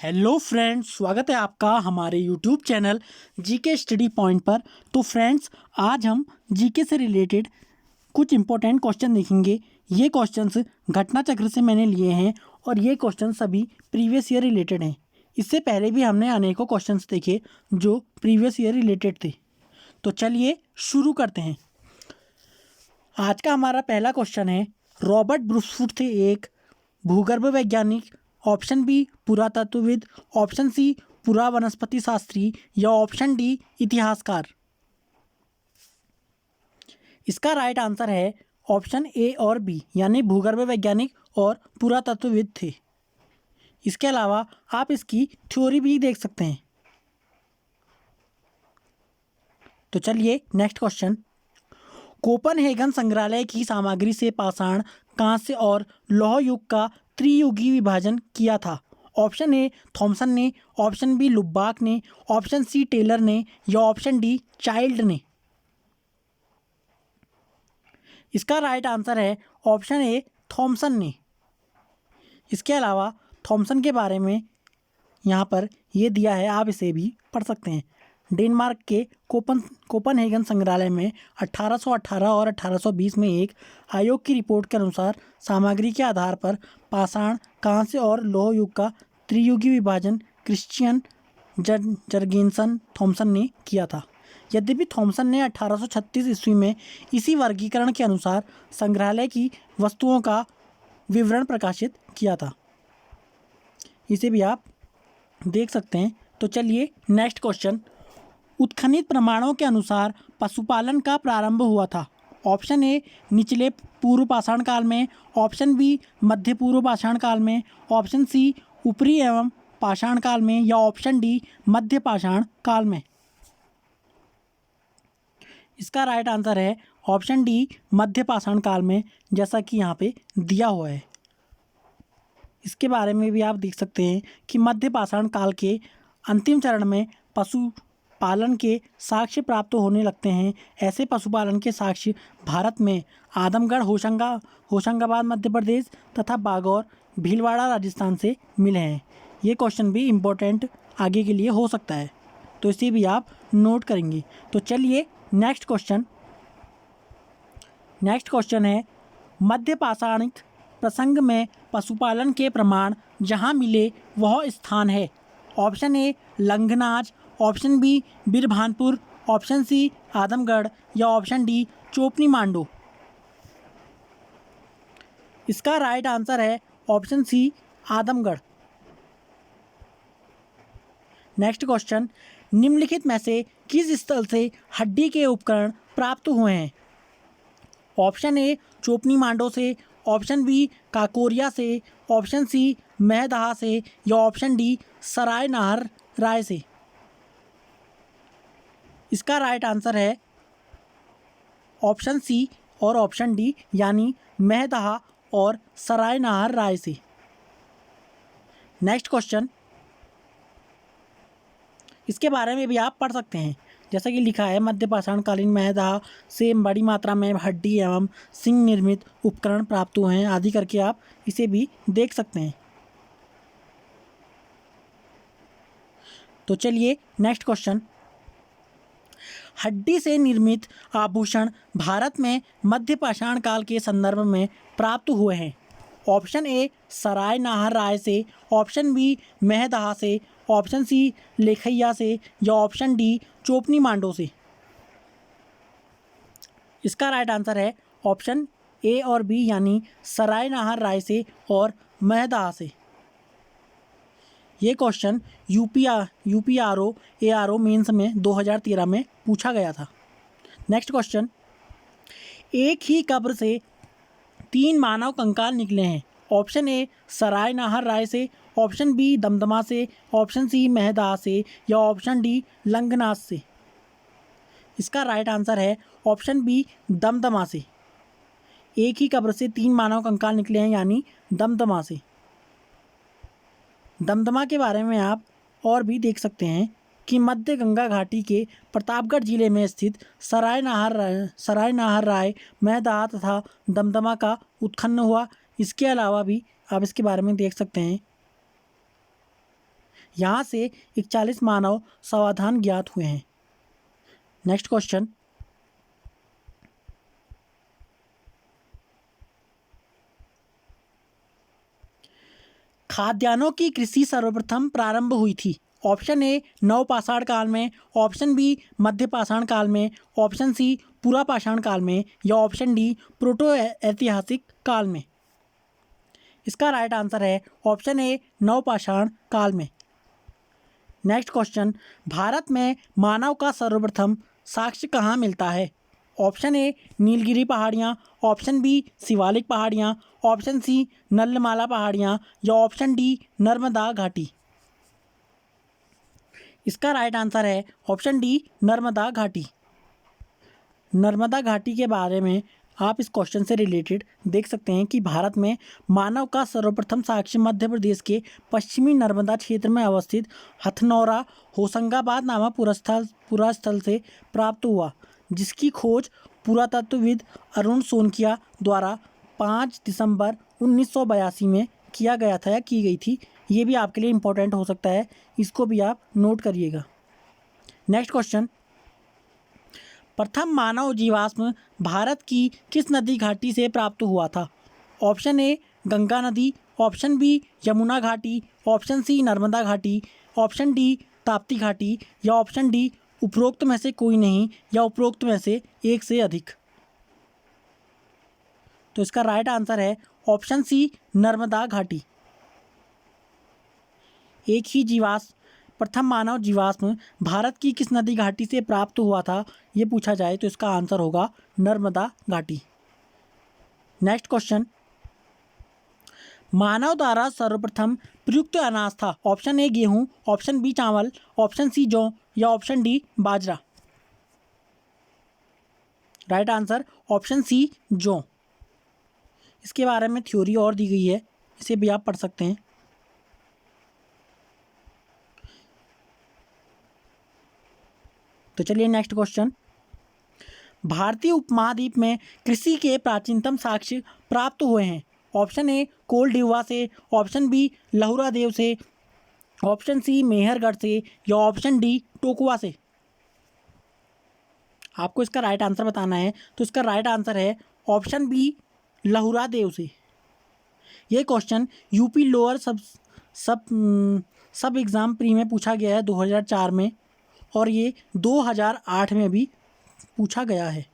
Hello friends, स्वागत है आपका हमारे YouTube channel GK study point पर। तो फ्रेंड्स, आज हम जीके से रिलेटेड कुछ इंपॉर्टेंट क्वेश्चन देखेंगे। ये क्वेश्चंस घटना चक्र से मैंने लिए हैं और ये क्वेश्चन सभी प्रीवियस ईयर रिलेटेड हैं। इससे पहले भी हमने अनेकों क्वेश्चंस देखे जो प्रीवियस ईयर रिलेटेड थे। तो चलिए शुरू करते हैं। आज का हमारा पहला क्वेश्चन है, रॉबर्ट ब्रूसफुट थे एक भूगर्भ वैज्ञानिक, ऑप्शन बी पुरातत्वविद, ऑप्शन सी पुरा वनस्पति शास्त्री या ऑप्शन डी इतिहासकार। इसका राइट आंसर है ऑप्शन ए और बी, यानी भूगर्भ वैज्ञानिक और पुरातत्वविद थे। इसके अलावा आप इसकी थ्योरी भी देख सकते हैं। तो चलिए नेक्स्ट क्वेश्चन, कोपनहेगन संग्रहालय की सामग्री से पाषाण, कांस्य और लौह युग का त्रियुगी विभाजन किया था। ऑप्शन ए थॉमसन ने, ऑप्शन बी लुब्बाक ने, ऑप्शन सी टेलर ने या ऑप्शन डी चाइल्ड ने। इसका राइट आंसर है ऑप्शन ए थॉमसन ने। इसके अलावा थॉमसन के बारे में यहाँ पर ये दिया है, आप इसे भी पढ़ सकते हैं। डेनमार्क के कोपनहेगन संग्रहालय में 1818 और 1820 में एक आयोग की रिपोर्ट के अनुसार सामग्री के आधार पर पाषाण, कांस्य और लौह युग का त्रियुगी विभाजन क्रिश्चियन जर्गेनसन थॉमसन ने किया था। यद्यपि थॉमसन ने 1836 ईस्वी में इसी वर्गीकरण के अनुसार संग्रहालय की वस्तुओं का विवरण प्रकाशित किया था। इसे भी आप देख सकते हैं। तो चलिए नेक्स्ट क्वेश्चन, उत्खनित प्रमाणों के अनुसार पशुपालन का प्रारंभ हुआ था। ऑप्शन ए निचले पूर्व पाषाण काल में, ऑप्शन बी मध्य पूर्व पाषाण काल में, ऑप्शन सी ऊपरी एवं पाषाण काल में या ऑप्शन डी मध्य पाषाण काल में। इसका राइट आंसर है ऑप्शन डी मध्य पाषाण काल में, जैसा कि यहाँ पे दिया हुआ है। इसके बारे में भी आप देख सकते हैं कि मध्य पाषाण काल के अंतिम चरण में पशुपालन के साक्ष्य प्राप्त होने लगते हैं। ऐसे पशुपालन के साक्ष्य भारत में आदमगढ़, होशंगाबाद मध्य प्रदेश तथा बागौर, भीलवाड़ा राजस्थान से मिले हैं। ये क्वेश्चन भी इम्पोर्टेंट आगे के लिए हो सकता है, तो इसे भी आप नोट करेंगे। तो चलिए नेक्स्ट क्वेश्चन है, मध्य पाषाणिक प्रसंग में पशुपालन के प्रमाण जहाँ मिले वह स्थान है। Option A Langhnaj, option B Birbhanpur, option C Adamgarh या ऑप्शन डी चोपनी मांडो। इसका राइट आंसर है option C Adamgarh. Next question, निम्नलिखित में से किस स्थल से हड्डी के उपकरण प्राप्त हुए हैं। ऑप्शन ए चोपनी मांडो से, ऑप्शन बी काकोरिया से, ऑप्शन सी महदहा से या ऑप्शन डी सराय नाहर राय से। इसका राइट आंसर है ऑप्शन सी और ऑप्शन डी, यानी महदहा और सराय नाहर राय से। नेक्स्ट क्वेश्चन, इसके बारे में भी आप पढ़ सकते हैं। जैसा कि लिखा है, मध्य पाषाणकालीन महदहा से बड़ी मात्रा में हड्डी एवं सिंग निर्मित उपकरण प्राप्त हुए हैं आदि करके आप इसे भी देख सकते हैं। तो चलिए नेक्स्ट क्वेश्चन, हड्डी से निर्मित आभूषण भारत में मध्य पाषाण काल के संदर्भ में प्राप्त हुए हैं। ऑप्शन ए सराय नाहर राय से, ऑप्शन बी महदहा से, ऑप्शन सी लेखैया से या ऑप्शन डी चोपनी मांडो से। इसका राइट आंसर है ऑप्शन ए और बी, यानी सराय नाहर राय से और महदहा से। ये क्वेश्चन यूपीआरओ एआरओ मेंस में 2013 में पूछा गया था। नेक्स्ट क्वेश्चन, एक ही कब्र से 3 मानव कंकाल निकले हैं। ऑप्शन ए सराय नाहर राय से, ऑप्शन बी दमदमा से, ऑप्शन सी महदहा से या ऑप्शन डी लंघनाज से। इसका राइट आंसर है ऑप्शन बी दमदमा से। एक ही कब्र से 3 मानव कंकाल निकले हैं, यानी दमदमा से। दमदमा के बारे में आप और भी देख सकते हैं कि मध्य गंगा घाटी के प्रतापगढ़ जिले में स्थित सराय नाहर राय महदहा तथा दमदमा का उत्खनन हुआ। इसके अलावा भी आप इसके बारे में देख सकते हैं यहाँ से 41 मानव समाधान ज्ञात हुए हैं। नेक्स्ट क्वेश्चन, खाद्यान्नों की कृषि सर्वप्रथम प्रारंभ हुई थी। ऑप्शन ए नवपाषाण काल में, ऑप्शन बी मध्य पाषाण काल में, ऑप्शन सी पूरा पाषाण काल में, या ऑप्शन डी प्रोटो ऐतिहासिक काल में। इसका राइट आंसर है ऑप्शन ए नवपाषाण काल में। नेक्स्ट क्वेश्चन, भारत में मानव का सर्वप्रथम साक्ष्य कहाँ मिलता है? ऑप्शन ए नीलगिरी पहाड़ियाँ, ऑप्शन बी शिवालिक पहाड़ियाँ, ऑप्शन सी नल्लमाला पहाड़ियाँ, या ऑप्शन डी नर्मदा घाटी। इसका राइट आंसर है ऑप्शन डी नर्मदा घाटी। नर्मदा घाटी के बारे में आप इस क्वेश्चन से रिलेटेड देख सकते हैं कि भारत में मानव का सर्वप्रथम साक्ष्य मध्य प्रदेश के पश्चिमी नर्मदा क्षेत्र में अवस्थित हथनौरा होशंगाबाद नामक पुरास्थल से प्राप्त हुआ, जिसकी खोज पुरातत्वविद अरुण सोनकिया द्वारा 5 दिसंबर 1982 में किया गया था या की गई थी। ये भी आपके लिए इम्पोर्टेंट हो सकता है, इसको भी आप नोट करिएगा। नेक्स्ट क्वेश्चन, प्रथम मानव जीवाश्म भारत की किस नदी घाटी से प्राप्त हुआ था? ऑप्शन ए गंगा नदी, ऑप्शन बी यमुना घाटी, ऑप्शन सी नर्मदा घाटी, ऑप्शन डी ताप्ती घाटी, या ऑप्शन डी उपरोक्त में से कोई नहीं, या उपरोक्त में से एक से अधिक। तो इसका राइट आंसर है ऑप्शन सी नर्मदा घाटी। एक ही जीवाश्म, प्रथम मानव जीवाश्म भारत की किस नदी घाटी से प्राप्त हुआ था, ये पूछा जाए तो इसका आंसर होगा नर्मदा घाटी। नेक्स्ट क्वेश्चन, मानव द्वारा सर्वप्रथम प्रयुक्त अनाज था। ऑप्शन ए गेहूं, ऑप्शन बी चावल, ऑप्शन सी जौ, या ऑप्शन डी बाजरा। राइट आंसर ऑप्शन सी जौ। इसके बारे में थ्योरी और दी गई है, इसे भी आप पढ़ सकते हैं। तो चलिए नेक्स्ट क्वेश्चन, भारतीय उपमहाद्वीप में कृषि के प्राचीनतम साक्ष्य प्राप्त हुए हैं। ऑप्शन ए कोलडिवा से, ऑप्शन बी लहुरा देव से, ऑप्शन सी मेहरगढ़ से, या ऑप्शन डी टोकुआ से। आपको इसका राइट आंसर बताना है, तो इसका राइट आंसर है ऑप्शन बी लहुरा देव से। ये क्वेश्चन यूपी लोअर सब एग्ज़ाम प्री में पूछा गया है 2004 में, और ये 2008 में भी पूछा गया है।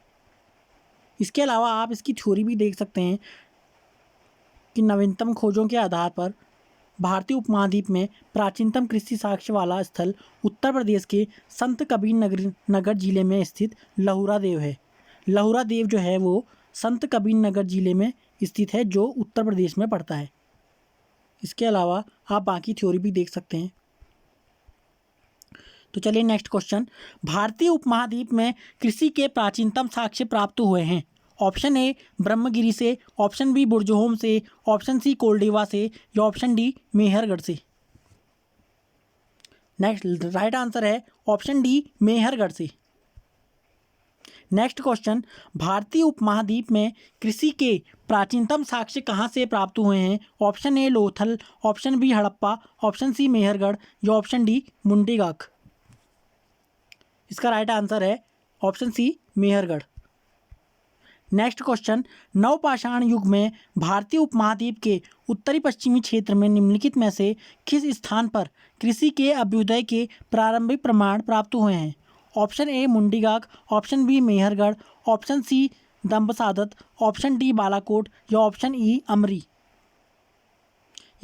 इसके अलावा आप इसकी थ्योरी भी देख सकते हैं कि नवीनतम खोजों के आधार पर भारतीय उपमहाद्वीप में प्राचीनतम कृषि साक्ष्य वाला स्थल उत्तर प्रदेश के संत कबीर नगर जिले में स्थित लहुरा देव है। लहुरा देव जो है वो संत कबीर नगर जिले में स्थित है, जो उत्तर प्रदेश में पड़ता है। इसके अलावा आप बाकी थ्योरी भी देख सकते हैं। तो चलिए नेक्स्ट क्वेश्चन, भारतीय उपमहाद्वीप में कृषि के प्राचीनतम साक्ष्य प्राप्त हुए हैं। ऑप्शन ए ब्रह्मगिरी से, ऑप्शन बी बुर्जहोम से, ऑप्शन सी कोलडिवा से, या ऑप्शन डी मेहरगढ़ से। नेक्स्ट राइट आंसर है ऑप्शन डी मेहरगढ़ से। नेक्स्ट क्वेश्चन, भारतीय उपमहाद्वीप में कृषि के प्राचीनतम साक्ष्य कहाँ से प्राप्त हुए हैं? Option A Lothal, option B Harappa, option C Mehrgarh, या ऑप्शन डी मुंडीगाख। इसका राइट आंसर है option C Mehrgarh. Next question, नवपाषाण युग में भारतीय उपमहाद्वीप के उत्तरी पश्चिमी क्षेत्र में निम्नलिखित में से किस स्थान पर कृषि के अभ्युदय के प्रारंभिक प्रमाण प्राप्त हुए हैं? Option A Mundigak, option B Mehrgarh, option C Damb Sadaat, option D Balakot, या ऑप्शन ई अमरी।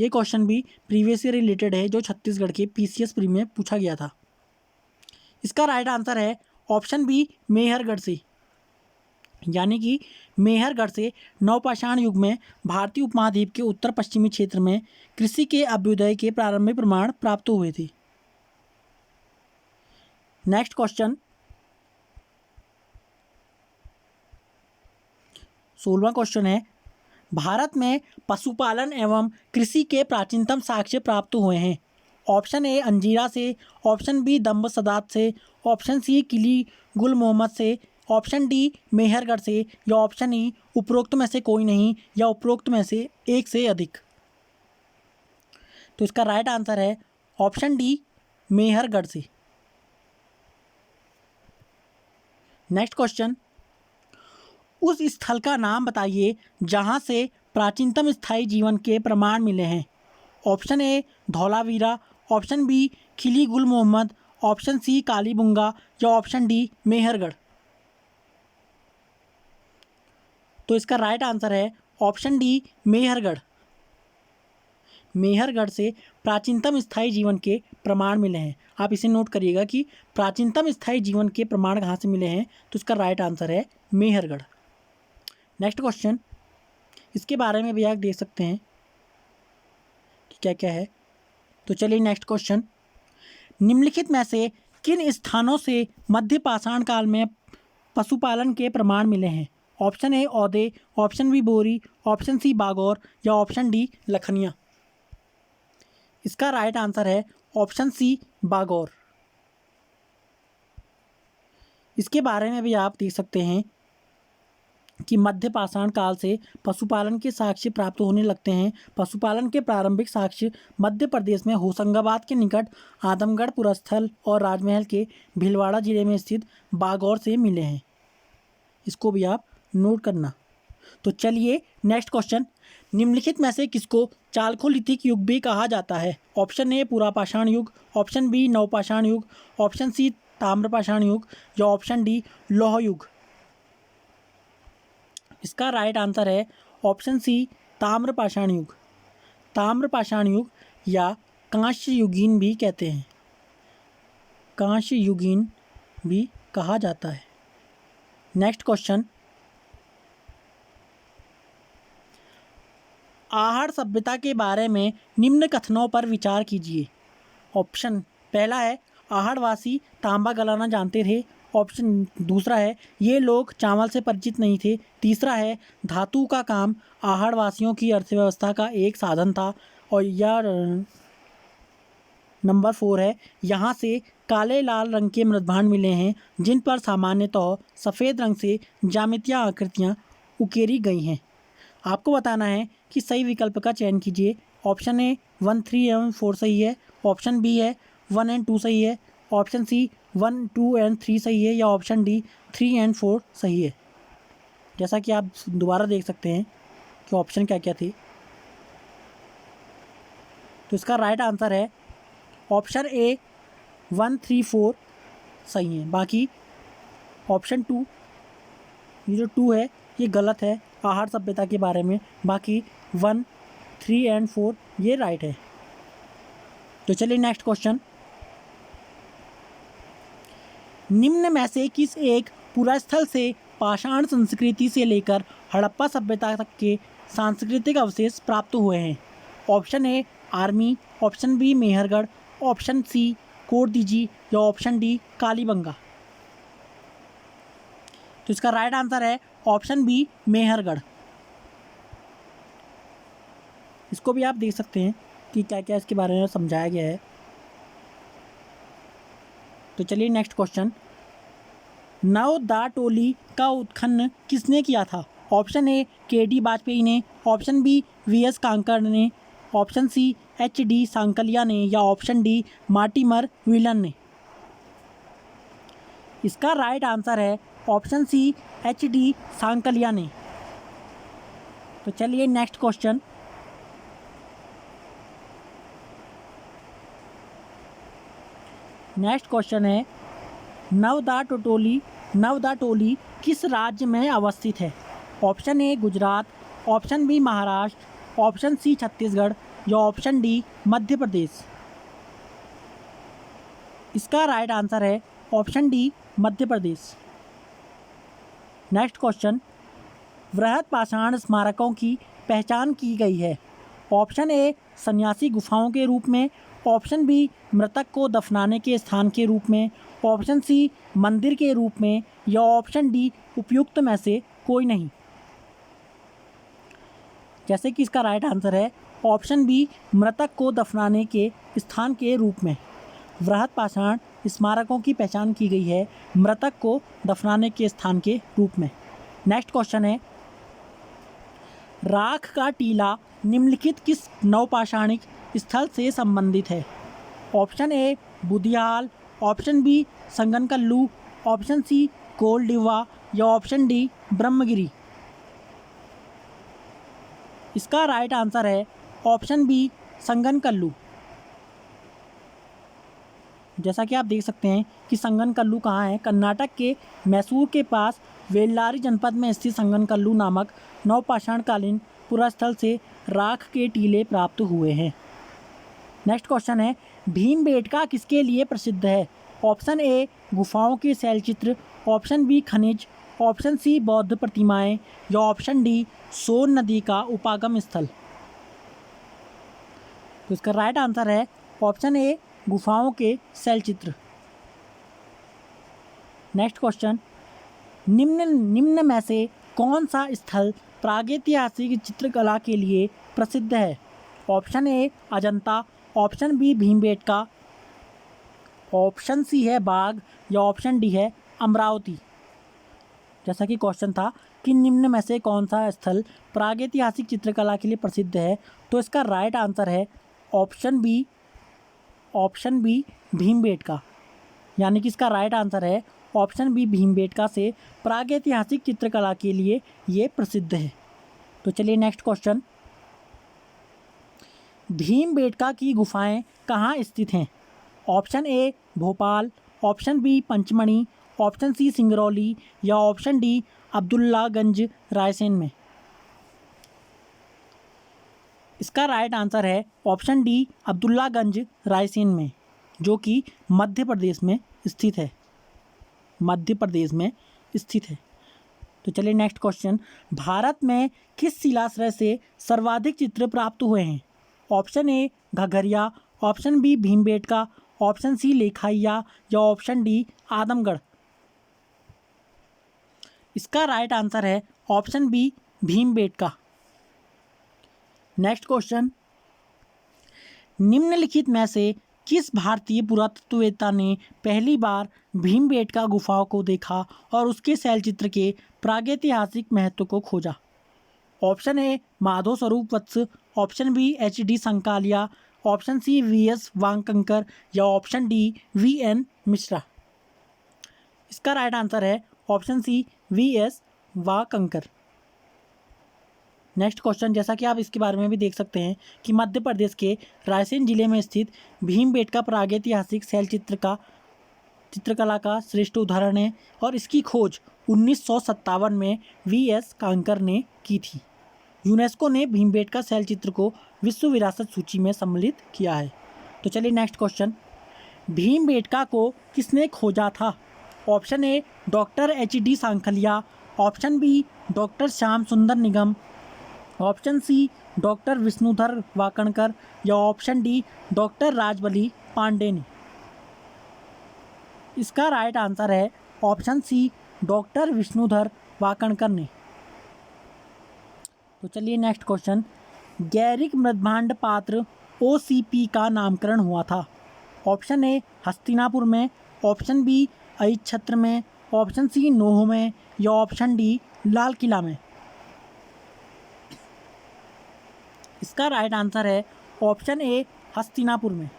ये क्वेश्चन भी प्रीवियस से रिलेटेड है, जो छत्तीसगढ़ के पीसीएस प्री में पूछा गया था। इसका राइट आंसर है ऑप्शन बी मेहरगढ़ से, यानी कि मेहरगढ़ से नवपाषाण युग में भारतीय उपमहाद्वीप के उत्तर पश्चिमी क्षेत्र में कृषि के अभ्युदय के प्रारंभिक प्रमाण प्राप्त हुए थे। नेक्स्ट क्वेश्चन, 16वां क्वेश्चन है, भारत में पशुपालन एवं कृषि के प्राचीनतम साक्ष्य प्राप्त हुए हैं। ऑप्शन ए अंजीरा से, ऑप्शन बी दम्बसदात से, ऑप्शन सी किली गुल मोहम्मद से, ऑप्शन डी मेहरगढ़ से, या ऑप्शन ई उपरोक्त में से कोई नहीं, या उपरोक्त में से एक से अधिक। तो इसका राइट आंसर है ऑप्शन डी मेहरगढ़ से। नेक्स्ट क्वेश्चन, उस स्थल का नाम बताइए जहां से प्राचीनतम स्थायी जीवन के प्रमाण मिले हैं। Option A Dholavira, option B Kili Ghul Mohammad, option C कालीबुंगा या ऑप्शन डी मेहरगढ़। तो इसका राइट आंसर है ऑप्शन डी मेहरगढ़। मेहरगढ़ से प्राचीनतम स्थायी जीवन के प्रमाण मिले हैं। आप इसे नोट करिएगा कि प्राचीनतम स्थायी जीवन के प्रमाण कहाँ से मिले हैं, तो इसका राइट आंसर है मेहरगढ़। नेक्स्ट क्वेश्चन, इसके बारे में भी आप देख सकते हैं कि क्या क्या है। तो चलिए नेक्स्ट क्वेश्चन, निम्नलिखित में से किन स्थानों से मध्य पाषाण काल में पशुपालन के प्रमाण मिले हैं। ऑप्शन ए औदे, ऑप्शन बी बोरी, ऑप्शन सी बागौर या ऑप्शन डी लखनिया। इसका राइट आंसर है ऑप्शन सी बागौर। इसके बारे में भी आप देख सकते हैं कि मध्य पाषाण काल से पशुपालन के साक्ष्य प्राप्त होने लगते हैं। पशुपालन के प्रारंभिक साक्ष्य मध्य प्रदेश में होशंगाबाद के निकट आदमगढ़ पुरस्थल और राजमहल के भीलवाड़ा जिले में स्थित बागौर से मिले हैं। इसको भी आप नोट करना। तो चलिए नेक्स्ट क्वेश्चन, निम्नलिखित में से किसको चालकोलिथिक युग भी कहा जाता है। ऑप्शन ए पुरापाषाण युग, ऑप्शन बी नवपाषाण युग, ऑप्शन सी ताम्रपाषाण युग या ऑप्शन डी लौह युग। इसका राइट आंसर है ऑप्शन सी ताम्रपाषाण युग। ताम्रपाषाण युग या कांस्य युगीन भी कहते हैं, कांस्य युगीन भी कहा जाता है। नेक्स्ट क्वेश्चन, आहड़ सभ्यता के बारे में निम्न कथनों पर विचार कीजिए। ऑप्शन पहला है आहड़वासी तांबा गलाना जानते थे। ऑप्शन दूसरा है ये लोग चावल से परिचित नहीं थे। तीसरा है धातु का काम आहड़वासियों की अर्थव्यवस्था का एक साधन था। और यह नंबर 4 है यहाँ से काले लाल रंग के मृदभांड मिले हैं जिन पर सामान्यतः सफ़ेद रंग से ज्यामितीय आकृतियाँ उकेरी गई हैं। आपको बताना है कि सही विकल्प का चयन कीजिए। ऑप्शन ए 1, 3 एवं 4 सही है, ऑप्शन बी है 1 और 2 सही है, ऑप्शन सी 1, 2 और 3 सही है या ऑप्शन डी 3 और 4 सही है। जैसा कि आप दोबारा देख सकते हैं कि ऑप्शन क्या क्या थे। तो इसका राइट आंसर है ऑप्शन ए 1, 3, 4 सही है। बाकी ऑप्शन 2, ये जो 2 है ये गलत है आहड़ सभ्यता के बारे में। बाकी 1, 3 और 4 ये राइट है। तो चलिए नेक्स्ट क्वेश्चन, निम्न में से किस एक पुरास्थल से पाषाण संस्कृति से लेकर हड़प्पा सभ्यता तक के सांस्कृतिक अवशेष प्राप्त हुए हैं। ऑप्शन ए आर्मी, option B Mehrgarh, option C Kot Diji या ऑप्शन डी कालीबंगा। तो इसका राइट आंसर है ऑप्शन बी मेहरगढ़। इसको भी आप देख सकते हैं कि क्या क्या इसके बारे में समझाया गया है। तो चलिए नेक्स्ट क्वेश्चन, नवदाटोली का उत्खनन किसने किया था। ऑप्शन ए के.डी. वाजपेयी ने, ऑप्शन बी वी.एस. कांकर ने, ऑप्शन सी एच.डी. सांकलिया ने या ऑप्शन डी मार्टिमर व्हीलन ने। इसका राइट आंसर है ऑप्शन सी एच.डी. सांकलिया ने। तो चलिए नेक्स्ट क्वेश्चन, नेक्स्ट क्वेश्चन है नवदाटोली किस राज्य में अवस्थित है। Option A Gujarat, option B Maharashtra, option C Chhattisgarh या ऑप्शन डी मध्य प्रदेश। इसका राइट आंसर है option D Madhya Pradesh. Next question, वृहद पाषाण स्मारकों की पहचान की गई है। ऑप्शन ए सन्यासी गुफाओं के रूप में, ऑप्शन बी मृतक को दफनाने के स्थान के रूप में, ऑप्शन सी मंदिर के रूप में या ऑप्शन डी उपयुक्त में से कोई नहीं। जैसे कि इसका राइट आंसर है ऑप्शन बी मृतक को दफनाने के स्थान के रूप में। वृहद पाषाण स्मारकों की पहचान की गई है मृतक को दफनाने के स्थान के रूप में। नेक्स्ट क्वेश्चन है, राख का टीला निम्नलिखित किस नवपाषाणिक स्थल से संबंधित है। Option A Budihal, option B Sanganakallu, option C Koldihwa या ऑप्शन डी ब्रह्मगिरी। इसका राइट आंसर है ऑप्शन बी संगनकल्लू। जैसा कि आप देख सकते हैं कि संगनकल्लू कहाँ है, कर्नाटक के मैसूर के पास वेल्लारी जनपद में स्थित संगनकल्लू नामक नवपाषाणकालीन पुरास्थल से राख के टीले प्राप्त हुए हैं। नेक्स्ट क्वेश्चन है, भीमबेटका किसके लिए प्रसिद्ध है? ऑप्शन ए गुफाओं के शैलचित्र, ऑप्शन बी खनिज, ऑप्शन सी बौद्ध प्रतिमाएं या ऑप्शन डी सोन नदी का उपागम स्थल। तो इसका राइट आंसर है ऑप्शन ए गुफाओं के शैलचित्र। नेक्स्ट क्वेश्चन, निम्न में से कौन सा स्थल प्रागैतिहासिक चित्रकला के लिए प्रसिद्ध है? Option A Ajanta, option B Bhimbetka, option C है बाग या ऑप्शन डी है अमरावती। जैसा कि क्वेश्चन था कि निम्न में से कौन सा स्थल प्रागैतिहासिक चित्रकला के लिए प्रसिद्ध है, तो इसका राइट आंसर है ऑप्शन बी भीमबेटका। यानी कि इसका राइट आंसर है ऑप्शन बी भीमबेटका से प्रागैतिहासिक चित्रकला के लिए ये प्रसिद्ध है। तो चलिए नेक्स्ट क्वेश्चन, भीमबेटका की गुफाएं कहाँ स्थित हैं? Option A Bhopal, option B Pachmarhi, option C Singrauli या ऑप्शन डी अब्दुल्लागंज रायसेन में। इसका राइट आंसर है ऑप्शन डी अब्दुल्लागंज रायसेन में, जो कि मध्य प्रदेश में स्थित है। तो चलिए नेक्स्ट क्वेश्चन, भारत में किस शिलाश्रय से सर्वाधिक चित्र प्राप्त हुए हैं? Option A Ghaghriya, option B Bhimbetka, option C Lekhahia या ऑप्शन डी आदमगढ़। इसका राइट आंसर है option B Bhimbetka. Next question, निम्नलिखित में से किस भारतीय पुरातत्ववेत्ता ने पहली बार भीमबेटका गुफाओं को देखा और उसके शैलचित्र के प्रागैतिहासिक महत्व को खोजा? Option A Madhav Swarup Vats, option B H D. Sankalia, option C V S. Wakankar या ऑप्शन डी वी.एन. मिश्रा। इसका राइट आंसर है option C V S. Wakankar. Next question, जैसा कि आप इसके बारे में भी देख सकते हैं कि मध्य प्रदेश के रायसेन जिले में स्थित भीमबेटका प्रागैतिहासिक चित्रकला का श्रेष्ठ उदाहरण है और इसकी खोज 1957 में वी.एस. कांकर ने की थी। यूनेस्को ने भीमबेटका शैलचित्र को विश्व विरासत सूची में सम्मिलित किया है। तो चलिए नेक्स्ट क्वेश्चन, भीमबेटका को किसने खोजा था? Option A doctor H D. Sankalia, option B doctor Shyam Sundar Nigam, option C doctor Vishnudhar Wakankar या option D doctor Rajbali Pandey ने। इसका राइट आंसर है option C doctor Vishnudhar Wakankar ने। तो चलिए नेक्स्ट क्वेश्चन, गैरिक मृदभांड पात्र OCP का नामकरण हुआ था? ऑप्शन ए हस्तिनापुर में, ऑप्शन बी अहिच्छत्र में, ऑप्शन सी नोह में या ऑप्शन डी लाल किला में। इसका राइट आंसर है ऑप्शन ए हस्तिनापुर में।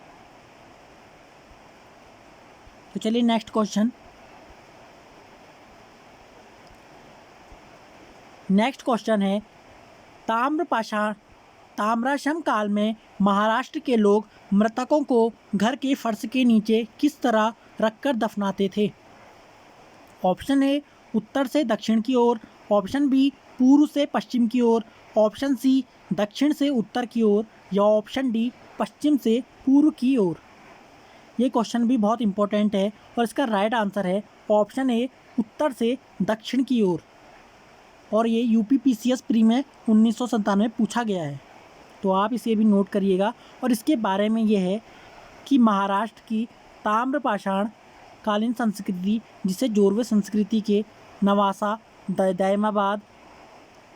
तो चलिए नेक्स्ट क्वेश्चन, है ताम्रपाषाण काल में महाराष्ट्र के लोग मृतकों को घर के फर्श के नीचे किस तरह रखकर दफनाते थे? ऑप्शन ए उत्तर से दक्षिण की ओर, ऑप्शन बी पूर्व से पश्चिम की ओर, ऑप्शन सी दक्षिण से उत्तर की ओर या ऑप्शन डी पश्चिम से पूर्व की ओर। ये क्वेश्चन भी बहुत इंपॉर्टेंट है और इसका राइट आंसर है ऑप्शन ए उत्तर से दक्षिण की ओर। और ये UPPCS प्री में 1997 में पूछा गया है, तो आप इसे भी नोट करिएगा। और इसके बारे में ये है कि महाराष्ट्र की ताम्रपाषाण कालीन संस्कृति, जिसे जोरवे संस्कृति के नवासा, दायमाबाद,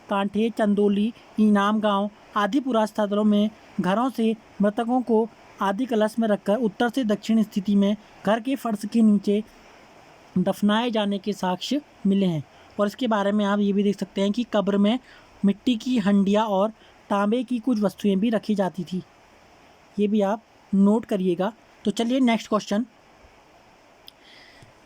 कांठे, चंदोली, इनाम गांव आदि पुरास्थलों में घरों से मृतकों को आदि कलश में रखकर उत्तर से दक्षिण स्थिति में घर के फर्श के नीचे दफनाए जाने के साक्ष्य मिले हैं। और इसके बारे में आप ये भी देख सकते हैं कि कब्र में मिट्टी की हंडिया और तांबे की कुछ वस्तुएं भी रखी जाती थी। ये भी आप नोट करिएगा। तो तो चलिए नेक्स्ट क्वेश्चन,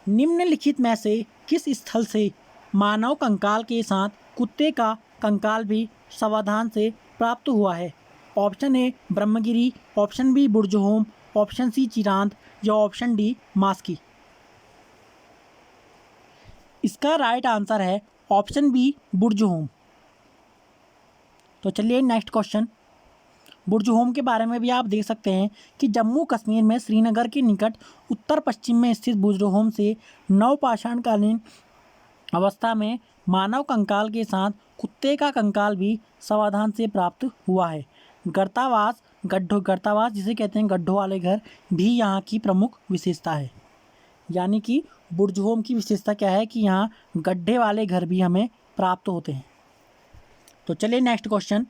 निम्नलिखित में से किस स्थल से मानव कंकाल के साथ कुत्ते का कंकाल भी सावधान से प्राप्त हुआ है? Option A Brahmagiri, option B Burzahom, option C Chirand या ऑप्शन डी मास्की। इसका राइट आंसर है ऑप्शन बी बुर्जहोम। तो चलिए नेक्स्ट क्वेश्चन, बुर्जहोम के बारे में भी आप देख सकते हैं कि जम्मू कश्मीर में श्रीनगर के निकट उत्तर पश्चिम में स्थित बुर्जहोम से नवपाषाणकालीन अवस्था में मानव कंकाल के साथ कुत्ते का कंकाल भी सावधान से प्राप्त हुआ है। गर्तावास जिसे कहते हैं गड्ढों वाले घर, भी यहाँ की प्रमुख विशेषता है। यानी कि बुर्जहोम की विशेषता क्या है कि यहाँ गड्ढे वाले घर भी हमें प्राप्त होते हैं। तो चलिए नेक्स्ट क्वेश्चन,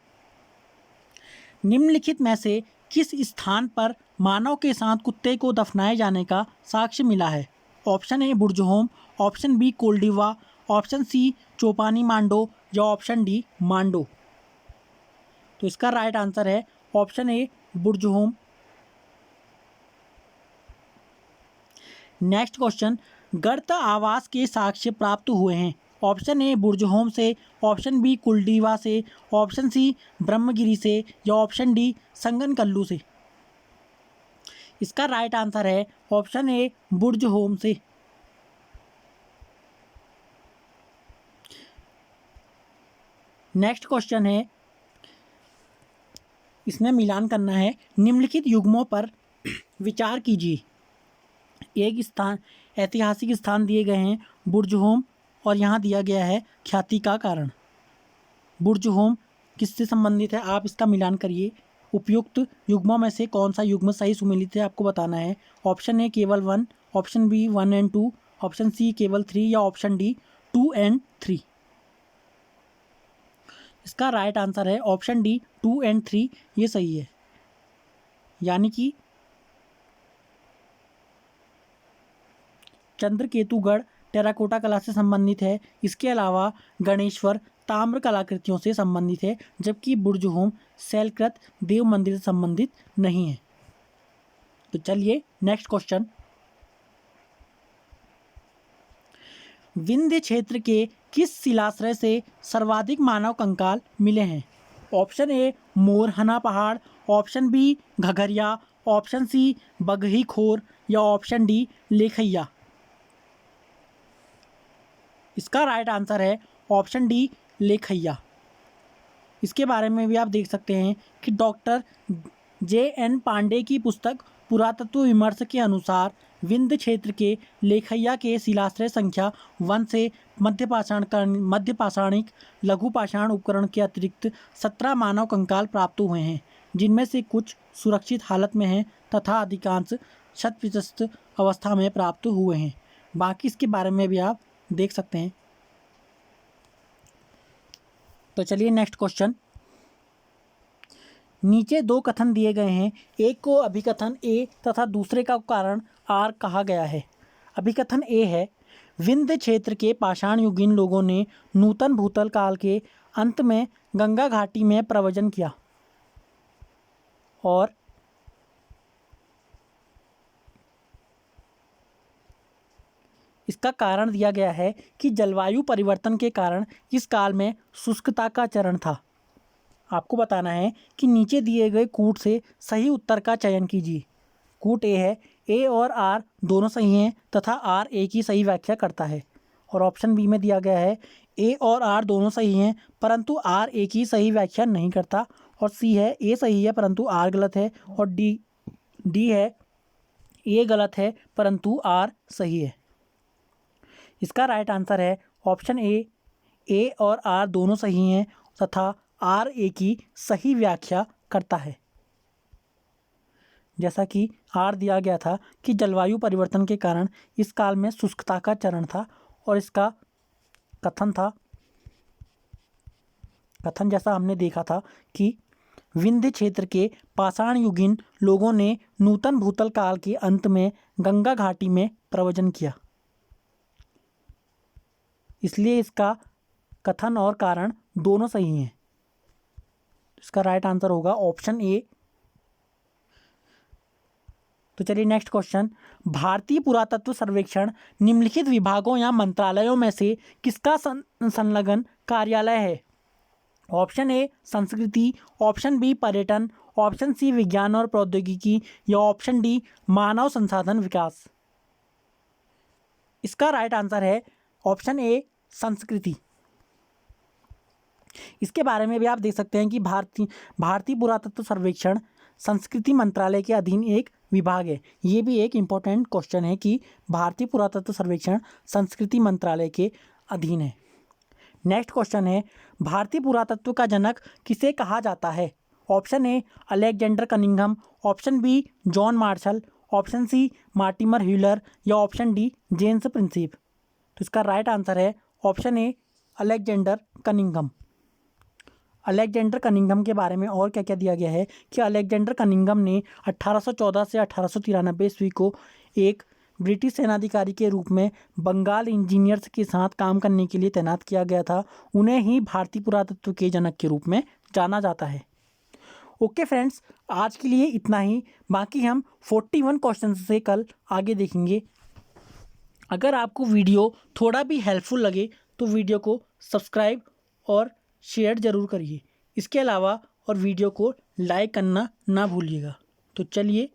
निम्नलिखित में से किस स्थान पर मानव के साथ कुत्ते को दफनाए जाने का साक्ष्य मिला है? Option A Burzahom, option B Koldihwa, option C Chopani Mando या ऑप्शन डी मांडो। तो इसका राइट आंसर है option A Burzahom. Next question, गर्त आवास के साक्ष्य प्राप्त हुए हैं। ऑप्शन ए बुर्जहोम से, ऑप्शन बी कुलडीवा से, ऑप्शन सी ब्रह्मगिरी से या ऑप्शन डी संगनकल्लू से। इसका राइट आंसर है ऑप्शन ए बुर्जहोम से। नेक्स्ट क्वेश्चन है, इसमें मिलान करना है। निम्नलिखित युग्मों पर विचार कीजिए। एक स्थान, ऐतिहासिक स्थान दिए गए हैं बुर्जहोम और यहाँ दिया गया है ख्याति का कारण। बुर्जहोम किससे संबंधित है, आप इसका मिलान करिए। उपयुक्त युग्मों में से कौन सा युग्म सही सुमेलित है आपको बताना है। ऑप्शन ए केवल 1, option B 1 and 2, option C केवल 3 या ऑप्शन डी 2 एंड 3। इसका राइट आंसर है ऑप्शन डी 2 एंड 3, ये सही है। यानी कि चंद्रकेतुगढ़ टेराकोटा कला से संबंधित है। इसके अलावा गणेश्वर ताम्र कलाकृतियों से संबंधित है, जबकि बुर्जहोम शैलकृत देव मंदिर से संबंधित नहीं है। तो चलिए नेक्स्ट क्वेश्चन, विंध्य क्षेत्र के किस शिलाश्रय से सर्वाधिक मानव कंकाल मिले हैं? ऑप्शन ए मोरहना पहाड़, ऑप्शन बी घघरिया, ऑप्शन सी बगही खोर या ऑप्शन डी लेखैया। इसका राइट आंसर है ऑप्शन डी लेखैया। इसके बारे में भी आप देख सकते हैं कि डॉक्टर JN पांडे की पुस्तक पुरातत्व विमर्श के अनुसार विंध्य क्षेत्र के लेखैया के शिलाश्रय संख्या 1 से मध्यपाषाणिक लघु पाषाण उपकरण के अतिरिक्त 17 मानव कंकाल प्राप्त हुए हैं, जिनमें से कुछ सुरक्षित हालत में हैं तथा अधिकांश क्षतविक्षत अवस्था में प्राप्त हुए हैं। बाकी इसके बारे में भी आप देख सकते हैं। तो चलिए नेक्स्ट क्वेश्चन, नीचे दो कथन दिए गए हैं, एक को अभिकथन ए तथा दूसरे का कारण आर कहा गया है। अभिकथन ए है, विंध्य क्षेत्र के पाषाण युगीन लोगों ने नूतन भूतल काल के अंत में गंगा घाटी में प्रव्रजन किया। और इसका कारण दिया गया है कि जलवायु परिवर्तन के कारण इस काल में शुष्कता का चरण था। आपको बताना है कि नीचे दिए गए कूट से सही उत्तर का चयन कीजिए। कूट ए है, ए और आर दोनों सही हैं तथा आर ए की सही व्याख्या करता है। और ऑप्शन बी में दिया गया है, ए और आर दोनों सही हैं परंतु आर ए की सही व्याख्या नहीं करता। और सी है, ए सही है परंतु आर गलत है। और डी है, ए गलत है परंतु आर सही है। इसका राइट आंसर है ऑप्शन ए और आर दोनों सही हैं तथा आर ए की सही व्याख्या करता है। जैसा कि आर दिया गया था कि जलवायु परिवर्तन के कारण इस काल में शुष्कता का चरण था, और इसका कथन जैसा हमने देखा था कि विंध्य क्षेत्र के पाषाण युगीन लोगों ने नूतन भूतल काल के अंत में गंगा घाटी में प्रव्रजन किया। इसलिए इसका कथन और कारण दोनों सही हैं। इसका राइट आंसर होगा ऑप्शन ए। तो चलिए नेक्स्ट क्वेश्चन, भारतीय पुरातत्व सर्वेक्षण निम्नलिखित विभागों या मंत्रालयों में से किसका संलग्न कार्यालय है? ऑप्शन ए संस्कृति, ऑप्शन बी पर्यटन, ऑप्शन सी विज्ञान और प्रौद्योगिकी या ऑप्शन डी मानव संसाधन विकास। इसका राइट आंसर है ऑप्शन ए संस्कृति। इसके बारे में भी आप देख सकते हैं कि भारतीय पुरातत्व सर्वेक्षण संस्कृति मंत्रालय के अधीन एक विभाग है। ये भी एक इम्पोर्टेंट क्वेश्चन है कि भारतीय पुरातत्व सर्वेक्षण संस्कृति मंत्रालय के अधीन है। नेक्स्ट क्वेश्चन है, भारतीय पुरातत्व का जनक किसे कहा जाता है? Option A Alexander Cunningham, option B John Marshall, option C Mortimer Wheeler या ऑप्शन डी जेम्स प्रिंसिप। तो इसका राइट आंसर है option A Alexander Cunningham. Alexander Cunningham के बारे में और क्या क्या दिया गया है कि अलेक्जेंडर कनिंघम ने 1814 से 1893 ईस्वी को एक ब्रिटिश सेनाधिकारी के रूप में बंगाल इंजीनियर्स के साथ काम करने के लिए तैनात किया गया था। उन्हें ही भारतीय पुरातत्व के जनक के रूप में जाना जाता है। ओके फ्रेंड्स, आज के लिए इतना ही। बाकी हम 41 क्वेश्चन से कल आगे देखेंगे। अगर आपको वीडियो थोड़ा भी हेल्पफुल लगे तो वीडियो को सब्सक्राइब और शेयर ज़रूर करिए। इसके अलावा और वीडियो को लाइक करना ना भूलिएगा। तो चलिए